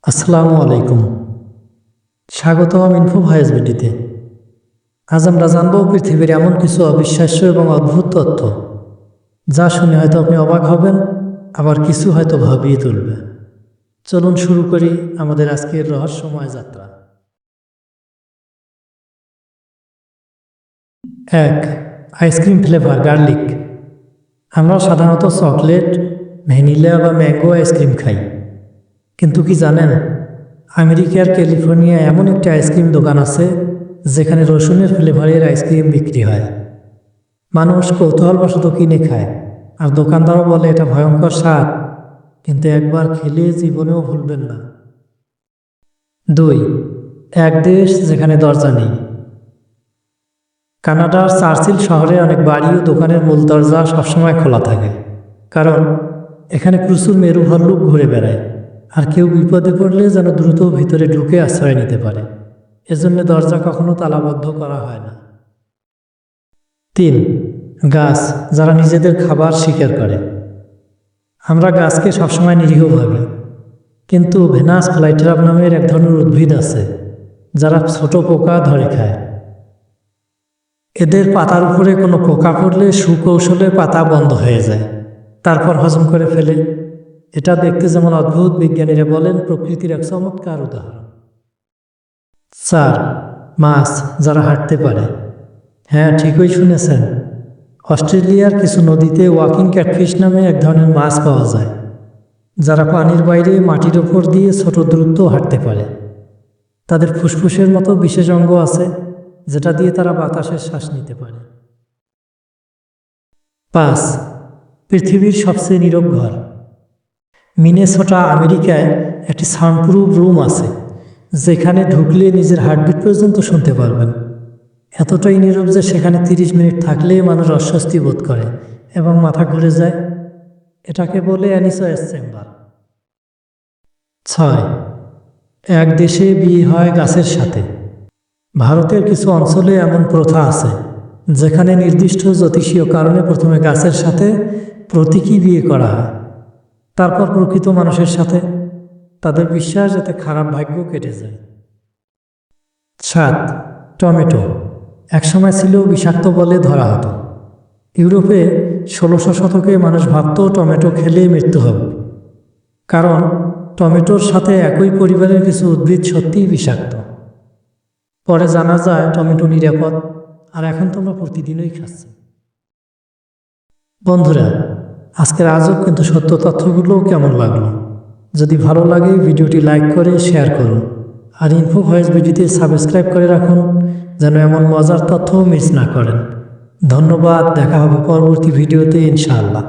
আসসালামু আলাইকুম। স্বাগতম ইনফো ভয়েস ভিডিওতে। আজ আমরা জানব পৃথিবীর এমন কিছু অবিশ্বাস্য এবং অদ্ভুত তথ্য যা শুনে হয়তো আপনি অবাক হবেন, আবার কিছু হয়তো ভাবিয়ে তুলবে। চলুন শুরু করি আমাদের আজকের রহস্যময় যাত্রা। 1. Ice cream flavour garlic. আমরা সাধারণত চকলেট, ভ্যানিলা বা ম্যাঙ্গো আইসক্রিম খাই, কিন্তু কি জানেন, আমেরিকার ক্যালিফোর্নিয়ায় এমন একটি আইসক্রিম দোকান আছে যেখানে রসুনের ফ্লেভারের আইসক্রিম বিক্রি হয়। মানুষ কৌতূহলবশত কিনে খায়, আর দোকানদারও বলে এটা ভয়ঙ্কর স্বাদ, কিন্তু একবার খেলে জীবনেও ভুলবেন না। 2. এক দেশ যেখানে দরজা নেই। কানাডার চার্চিল শহরে অনেক বাড়ি ও দোকানের মূল দরজা সবসময় খোলা থাকে, কারণ এখানে প্রচুর মেরু ভাল্লুক ঘুরে বেড়ায়, আর কেউ বিপদে পড়লে যেন দ্রুত ভিতরে ঢুকে আশ্রয় নিতে পারে। এজন্য দরজা কখনো তালাবদ্ধ করা হয় না। 3. গাছ যারা নিজেদের খাবার শিকার করে। আমরা গাছকে সবসময় নিরীহ ভাবি, কিন্তু ভেনাস ফ্লাইট্রাপ নামের এক ধরনের উদ্ভিদ আছে যারা ছোট পোকা ধরে খায়। এদের পাতার উপরে কোনো পোকা পড়লে সুকৌশলে পাতা বন্ধ হয়ে যায়, তারপর হজম করে ফেলে। এটা দেখতে যেমন অদ্ভুত, বিজ্ঞানীরা বলেন প্রকৃতির এক চমৎকার উদাহরণ। 4. মাছ যারা হাঁটতে পারে। হ্যাঁ, ঠিকই শুনেছেন, অস্ট্রেলিয়ার কিছু নদীতে ওয়াকিং ক্যাটফিশ নামে এক ধরনের মাছ পাওয়া যায় যারা পানির বাইরে মাটির ওপর দিয়ে ছোট দূরত্ব হাঁটতে পারে। তাদের ফুসফুসের মতো বিশেষ অঙ্গ আছে যেটা দিয়ে তারা বাতাসের শ্বাস নিতে পারে। 5. পৃথিবীর সবচেয়ে নীরব ঘর। মিনেসোটা আমেরিকায় একটি সাউন্ডপ্রুফ রুম আছে যেখানে ঢুকলে নিজের হার্টবিট পর্যন্ত শুনতে পারবেন। এতটাই নীরব যে সেখানে 30 মিনিট থাকলেই মানুষ অস্বস্তি বোধ করে এবং মাথা ঘুরে যায়। এটাকে বলে অ্যানিসয়েস চেম্বার। 6. এক দেশে বিয়ে হয় গাছের সাথে। ভারতের কিছু অঞ্চলে এমন প্রথা আছে যেখানে নির্দিষ্ট জ্যোতিষীয় কারণে প্রথমে গাছের সাথে প্রতীকী বিয়ে করা হয়, তারপর প্রকৃত মানুষের সাথে। তাদের বিশ্বাস যাতে খারাপ ভাগ্য কেটে যায়। 7. টমেটো একসময় ছিল বিষাক্ত বলে ধরা হতো। ইউরোপে 1600 শতকে মানুষ ভাবত টমেটো খেলে মৃত্যু হবে, কারণ টমেটোর সাথে একই পরিবারের কিছু উদ্ভিদ সত্যিই বিষাক্ত। পরে জানা যায় টমেটো নিরাপদ, আর এখন তোমরা প্রতিদিনই খাচ্ছি। বন্ধুরা, আজকের আজব কিন্তু সত্য তথ্যগুলোও কেমন লাগলো? যদি ভালো লাগে ভিডিওটি লাইক করে শেয়ার করুন, আর ইনফো ভয়েস ভিডিওতে সাবস্ক্রাইব করে রাখুন যেন এমন মজার তথ্য মিস না করেন। ধন্যবাদ, দেখা হবে পরবর্তী ভিডিওতে ইনশাআল্লাহ।